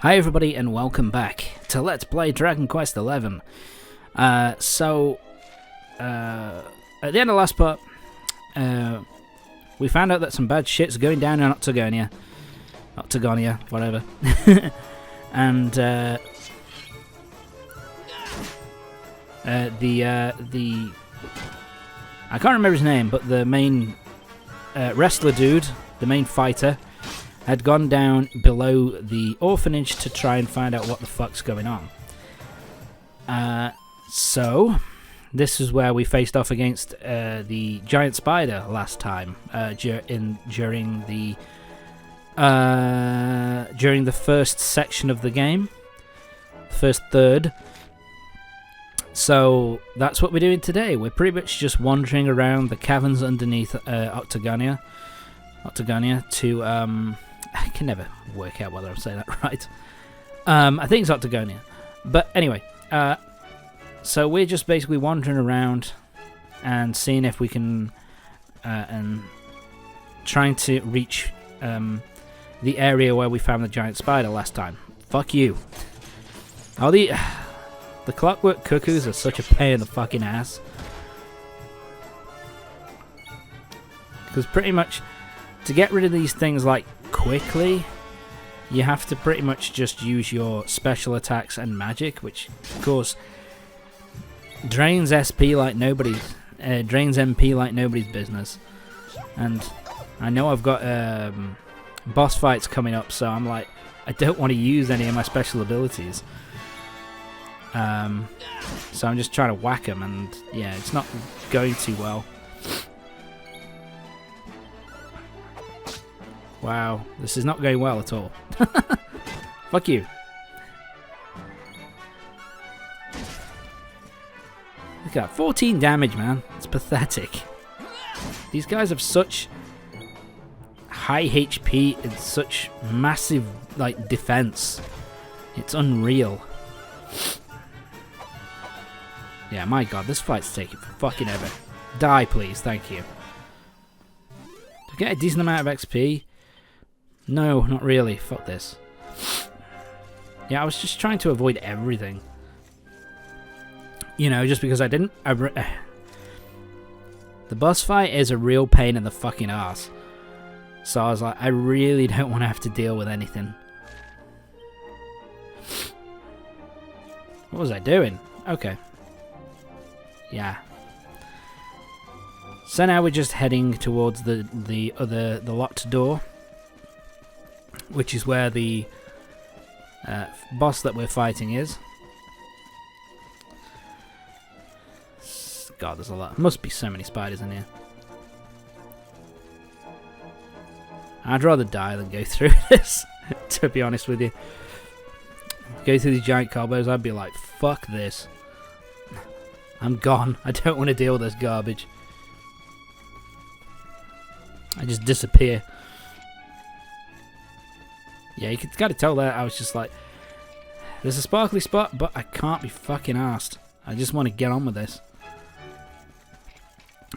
Hi everybody and welcome back to Let's Play Dragon Quest XI. At the end of last part, we found out that some bad shit's going down in Octagonia, whatever. And I can't remember his name, but the main wrestler dude, the main fighter, had gone down below the orphanage to try and find out what the fuck's going on. So this is where we faced off against the giant spider last time, during the first section of the game, first third. So that's what we're doing today. We're pretty much just wandering around the caverns underneath Octagonia to I can never work out whether I'm saying that right. I think it's Octagonia. But anyway, so we're just basically wandering around and seeing if we can, and trying to reach the area where we found the giant spider last time. Fuck you. Oh, the clockwork cuckoos are such a pain in the fucking ass. Because pretty much, to get rid of these things like quickly, you have to pretty much just use your special attacks and magic, which of course drains SP like nobody's, drains MP like nobody's business. And I know I've got boss fights coming up, so I'm like, I don't want to use any of my special abilities. So I'm just trying to whack them, and yeah, it's not going too well. Wow, this is not going well at all. Fuck you. Look at that, 14 damage, man. It's pathetic. These guys have such high HP and such massive, like, defense. It's unreal. Yeah, my god, this fight's taking fucking ever. Die, please, thank you. Do I get a decent amount of XP? No, not really. Fuck this. Yeah, I was just trying to avoid everything. You know, just because I didn't... the boss fight is a real pain in the fucking ass. So I was like, I really don't want to have to deal with anything. What was I doing? Okay. Yeah. So now we're just heading towards the locked door, which is where the boss that we're fighting is. God, there's a lot. Must be so many spiders in here. I'd rather die than go through this, to be honest with you. Go through these giant combos, I'd be like, fuck this. I'm gone. I don't want to deal with this garbage. I just disappear. Yeah, you could kind of tell that I was just like, there's a sparkly spot, but I can't be fucking arsed. I just want to get on with this.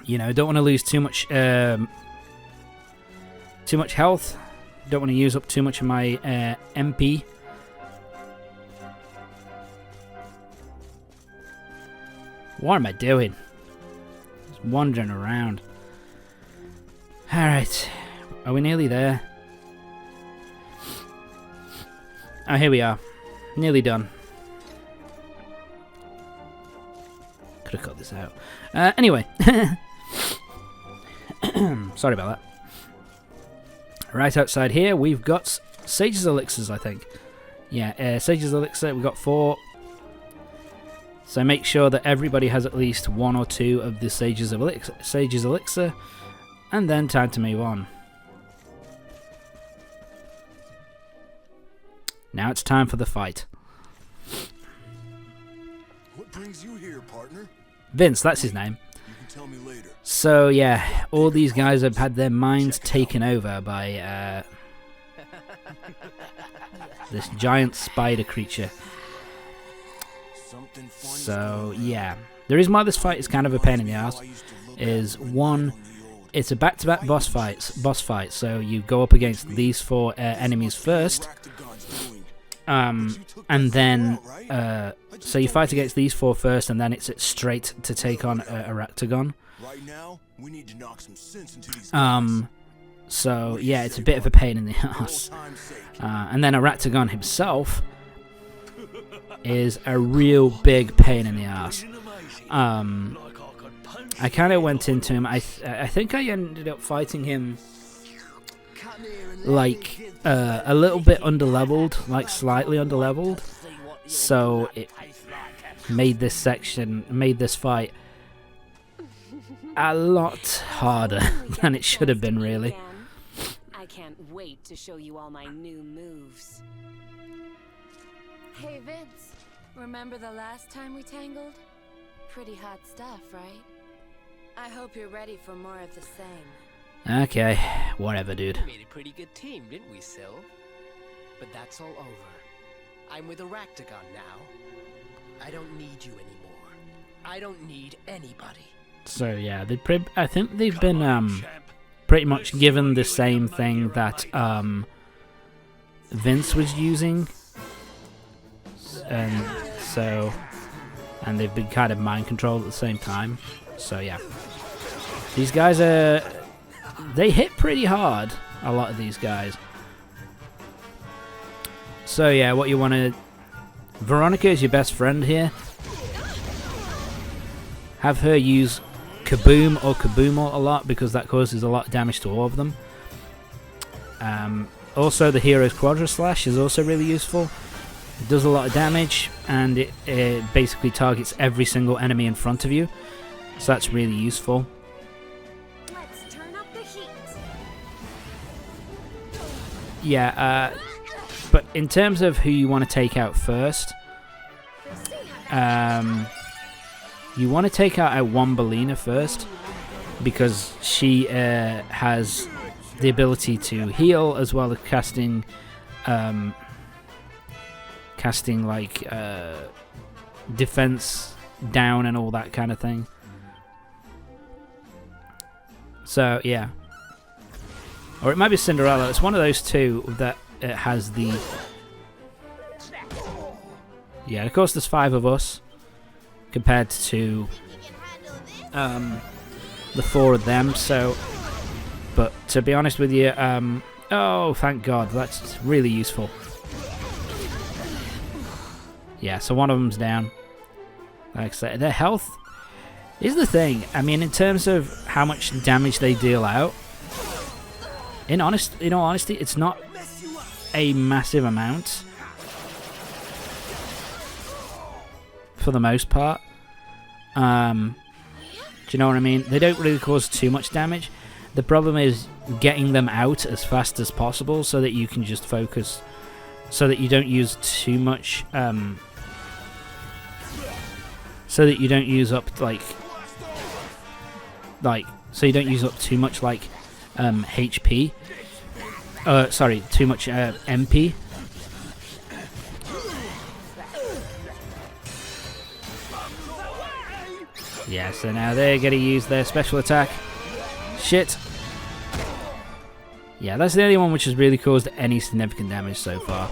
You know, don't want to lose too much health. Don't want to use up too much of my MP. What am I doing? Just wandering around. Alright. Are we nearly there? Oh, here we are. Nearly done. Could have cut this out. Anyway. Sorry about that. Right outside here, we've got Sage's Elixirs, I think. Yeah, Sage's Elixir. We've got 4. So make sure that everybody has at least 1 or 2 of the Sage's Elixir. And then time to move on. Now it's time for the fight. What brings you here, partner? Vince, that's his name. You can tell me later. So yeah, all these guys have had their minds taken over by this giant spider creature. So yeah, the reason why this fight is kind of a pain in the ass is, one, it's a back-to-back boss fight. So you go up against these 4 enemies first, And then, so you fight against these 4 first, and then it's straight to take on Arachtagon. Right now, we need to knock some sense into these So yeah, it's a bit of a pain in the ass. And then Arachtagon himself is a real big pain in the ass. I kind of went into him. I think I ended up fighting him like a little bit underleveled, like slightly underleveled. So it made this fight a lot harder than it should have been, really. I can't wait to show you all my new moves. Hey Vince, remember the last time we tangled? Pretty hot stuff, right? I hope you're ready for more of the same. Okay, whatever, dude. We made a pretty good team, didn't we, Syl? But that's all over. I'm with Arachtagon now. I don't need you anymore. I don't need anybody. So yeah, I think they've been pretty much given the same thing that Vince was using, and they've been kind of mind controlled at the same time. So yeah, these guys they hit pretty hard, a lot of these guys. So yeah, what you want to... Veronica is your best friend here. Have her use Kaboom or Kaboomal a lot, because that causes a lot of damage to all of them. Also, the hero's Quadra Slash is also really useful. It does a lot of damage, and it basically targets every single enemy in front of you. So that's really useful. Let's turn up the heat. Yeah, but in terms of who you want to take out first, you want to take out Wombalina first, because she has the ability to heal as well as casting like defense down and all that kind of thing. So yeah, or it might be Cinderella. It's one of those two that has the... Yeah, of course there's 5 of us compared to the 4 of them. So, but to be honest with you, oh thank God, that's really useful. Yeah, so one of them's down. Like I said, their health is the thing. I mean, in terms of how much damage they deal out, in all honesty, it's not a massive amount for the most part. Do you know what I mean? They don't really cause too much damage. The problem is getting them out as fast as possible so that you can just focus, so that you don't use too much, so that you don't use up so you don't use up too much HP. Sorry, too much MP. Yeah, so now they're going to use their special attack. Shit. Yeah, that's the only one which has really caused any significant damage so far.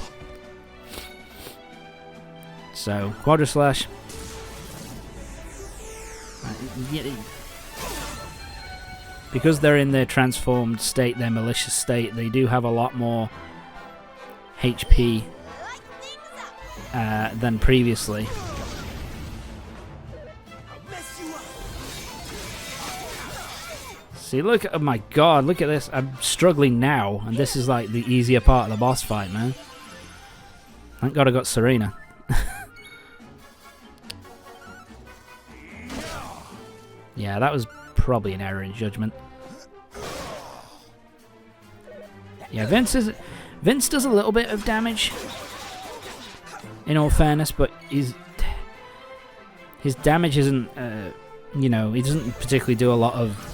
So, Quadra Slash. Because they're in their transformed state, their malicious state, they do have a lot more HP than previously. See, look, oh my God, look at this. I'm struggling now, and this is like the easier part of the boss fight, man. Thank God I got Serena. Yeah, that was probably an error in judgment. Yeah, Vince does a little bit of damage, in all fairness, but his damage isn't, you know, he doesn't particularly do a lot of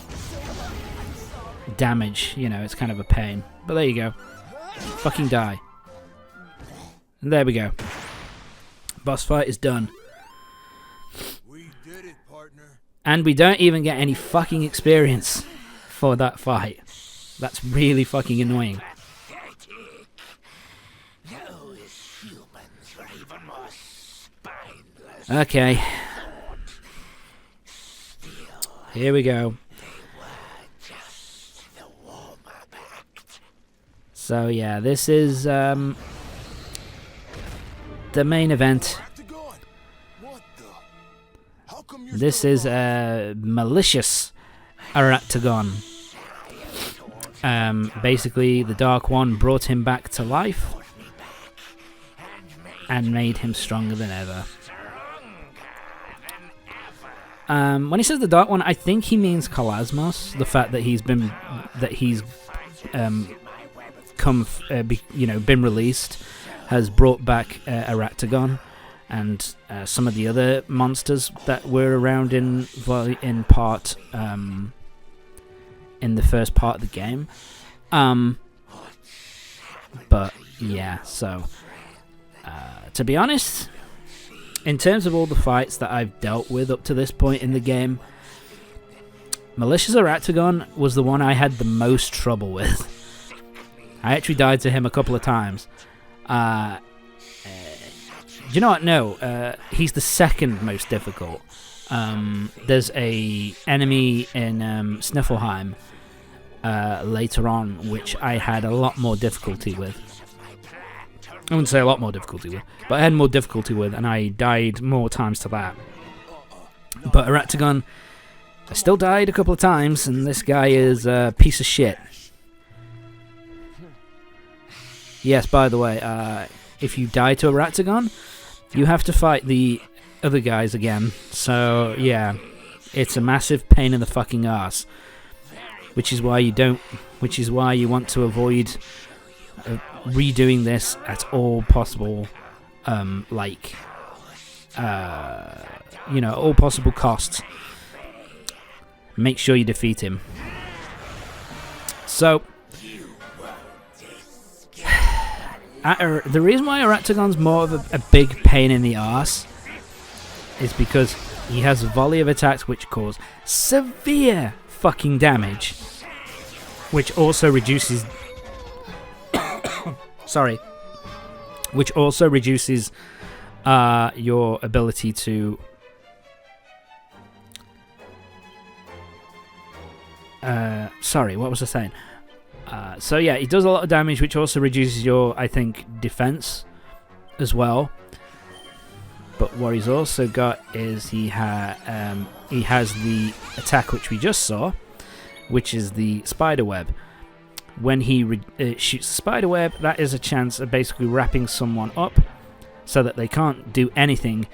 damage, you know, it's kind of a pain. But there you go. Fucking die. And there we go. Boss fight is done. We did it, partner. And we don't even get any fucking experience for that fight. That's really fucking annoying. Okay. Here we go. So yeah, this is the main event. Octagon! What the? How come you're This still is alive? Malicious Arachtagon. Basically, the Dark One brought him back to life and made him stronger than ever. When he says the Dark One, I think he means Kalasmos. The fact that he's been been released has brought back Arachtagon and some of the other monsters that were around in the first part of the game. But yeah, so to be honest, in terms of all the fights that I've dealt with up to this point in the game, Malicious Arachtagon was the one I had the most trouble with. I actually died to him a couple of times. Do you know what? No, he's the second most difficult. There's a enemy in Sniffelheim later on, which I had a lot more difficulty with. I wouldn't say a lot more difficulty with, but I had more difficulty with, and I died more times to that. But Arachtagon, I still died a couple of times, and this guy is a piece of shit. Yes, by the way, if you die to Arachtagon, you have to fight the other guys again. So, yeah, it's a massive pain in the fucking ass. Which is why you want to avoid redoing this at all possible, all possible costs. Make sure you defeat him. So, the reason why Arachtagon's more of a big pain in the arse is because he has a volley of attacks which cause severe fucking damage, which also reduces your ability to what was I saying? So yeah, he does a lot of damage, which also reduces your, I think, defense as well. But what he's also got is he has the attack which we just saw, which is the spider web. When he shoots the spider web, that is a chance of basically wrapping someone up so that they can't do anything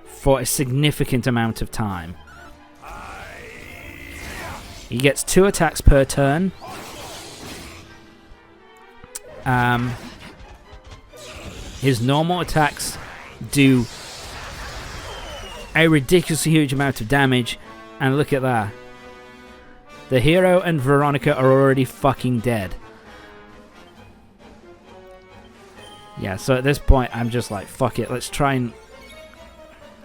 for a significant amount of time. He gets 2 attacks per turn. His normal attacks do a ridiculously huge amount of damage, and look at that. The hero and Veronica are already fucking dead. Yeah, so at this point I'm just like, fuck it, let's try and...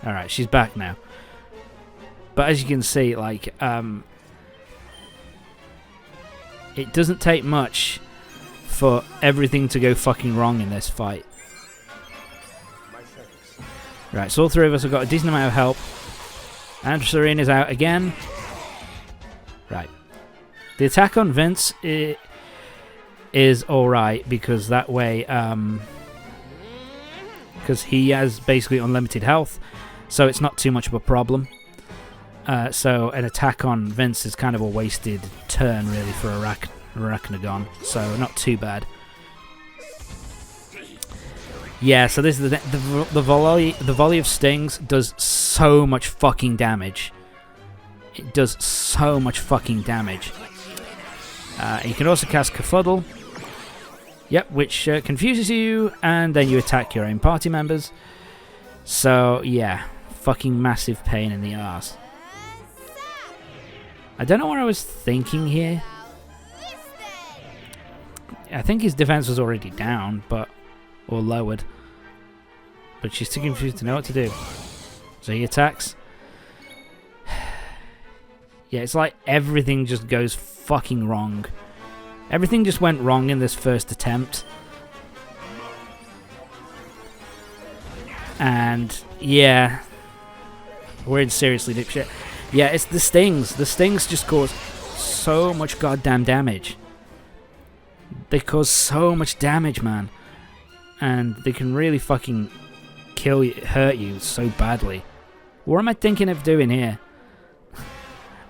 Alright, she's back now. But as you can see, like, it doesn't take much for everything to go fucking wrong in this fight. Right, so all three of us have got a decent amount of help. And Serena's out again. Right. The attack on Vince is alright, because that way, because he has basically unlimited health, so it's not too much of a problem. So an attack on Vince is kind of a wasted turn, really, for Arachtagon, so not too bad. Yeah, so this is the volley of stings does so much fucking damage. It does so much fucking damage. You can also cast Kerfuddle. Yep, which confuses you, and then you attack your own party members. So yeah, fucking massive pain in the arse. I don't know what I was thinking here. I think his defense was already down, or lowered. But she's too confused to know what to do. So he attacks. Yeah, it's like everything just goes fucking wrong. Everything just went wrong in this first attempt. And yeah, we're in seriously deep shit. Yeah, it's the stings. The stings just cause so much goddamn damage. They cause so much damage, man. And they can really fucking kill you, hurt you so badly. What am I thinking of doing here?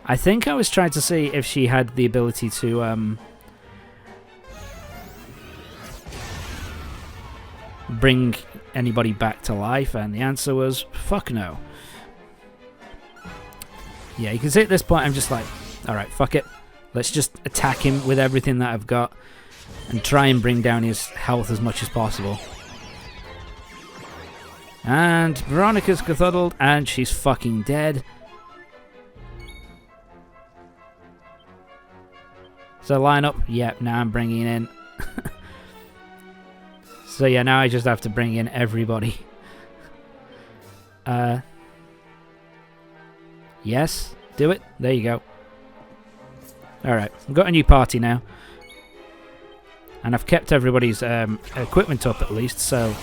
I think I was trying to see if she had the ability to bring anybody back to life, and the answer was fuck no. Yeah, you can see at this point I'm just like, alright, fuck it. Let's just attack him with everything that I've got and try and bring down his health as much as possible. And Veronica's cathuddled, and she's fucking dead. So line up. Yep, now I'm bringing in. So yeah, now I just have to bring in everybody. Yes, do it. There you go. Alright, I've got a new party now. And I've kept everybody's equipment up at least, so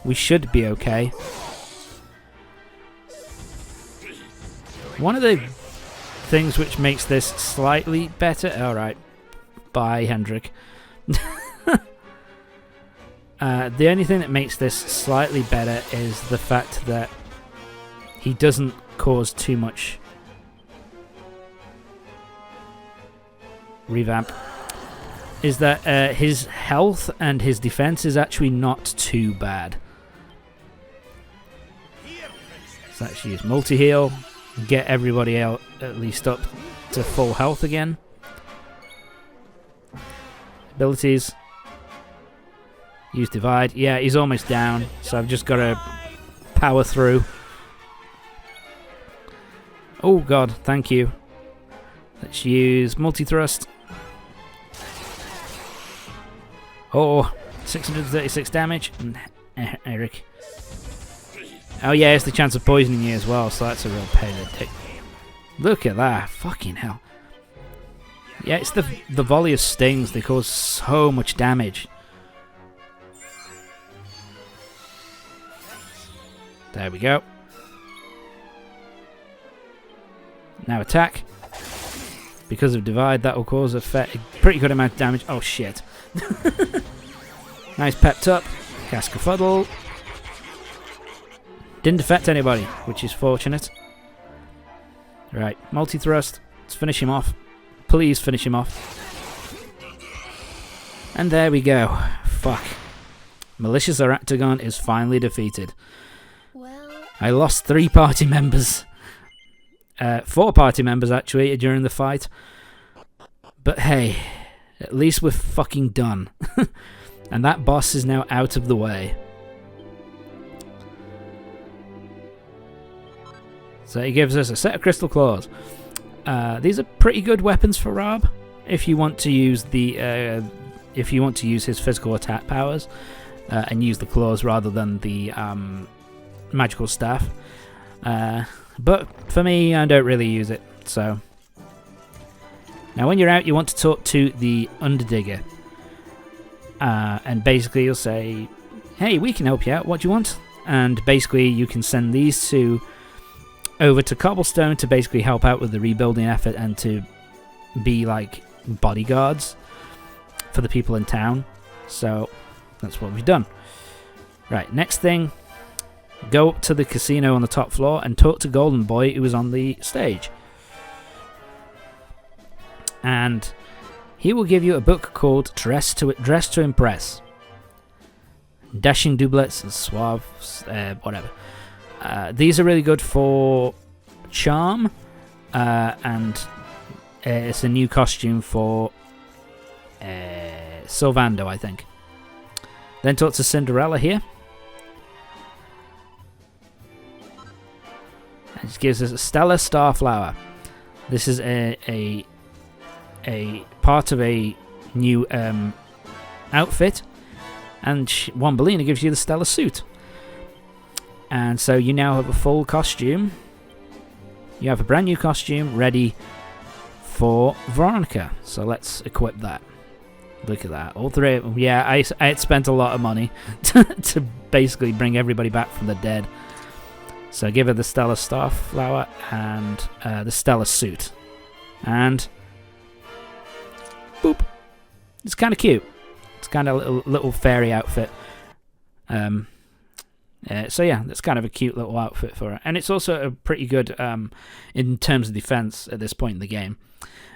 we should be okay. One of the things which makes this slightly better... Alright. Bye, Hendrik. The only thing that makes this slightly better is the fact that he doesn't cause too much revamp. Is that his health and his defense is actually not too bad. Let's actually use multi-heal. Get everybody out at least up to full health again. Abilities. Use divide. Yeah, he's almost down, so I've just got to power through. Oh god, thank you. Let's use multi-thrust. Oh, 636 damage. Eric. Oh yeah, it's the chance of poisoning you as well, so that's a real pain in the dick. Look at that, fucking hell. Yeah, it's the volley of stings, they cause so much damage. There we go. Now attack. Because of divide, that will cause a pretty good amount of damage. Oh shit. Nice pepped up. Cast Fuddle. Didn't affect anybody, which is fortunate. Right, multi-thrust. Let's finish him off. Please finish him off. And there we go. Fuck. Malicious Arachtagon is finally defeated. Well, I lost 3 party members. 4 party members, actually, during the fight. But hey, at least we're fucking done. And that boss is now out of the way. So he gives us a set of crystal claws. These are pretty good weapons for Rob if you want to use the his physical attack powers and use the claws rather than the magical staff. But for me, I don't really use it. So now, when you're out, you want to talk to the Underdigger, and basically you'll say, "Hey, we can help you out. What do you want?" And basically, you can send these two over to Cobblestone to basically help out with the rebuilding effort and to be like bodyguards for the people in town. So that's what we've done. Right, next thing, go up to the casino on the top floor and talk to Golden Boy, who was on the stage. And he will give you a book called Dress to Impress. Dashing doublets and suave, whatever. These are really good for charm, and it's a new costume for Sylvando, I think. Then talk to Cinderella here. And it gives us a Stellar Starflower. This is a part of a new outfit, and Wombolina gives you the Stellar Suit. And so you now have a full costume. You have a brand new costume ready for Veronica. So let's equip that. Look at that. All three of them. Yeah, I had spent a lot of money to basically bring everybody back from the dead. So give her the Stellar Starflower and the Stellar Suit. And boop. It's kind of cute. It's kind of a little fairy outfit. So yeah, that's kind of a cute little outfit for her. And it's also a pretty good in terms of defense at this point in the game.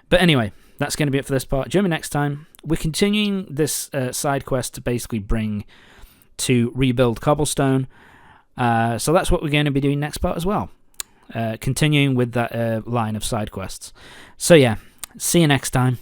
But anyway, that's going to be it for this part. Join me next time. We're continuing this side quest to basically bring to rebuild Cobblestone. So that's what we're going to be doing next part as well. Continuing with that line of side quests. So yeah, see you next time.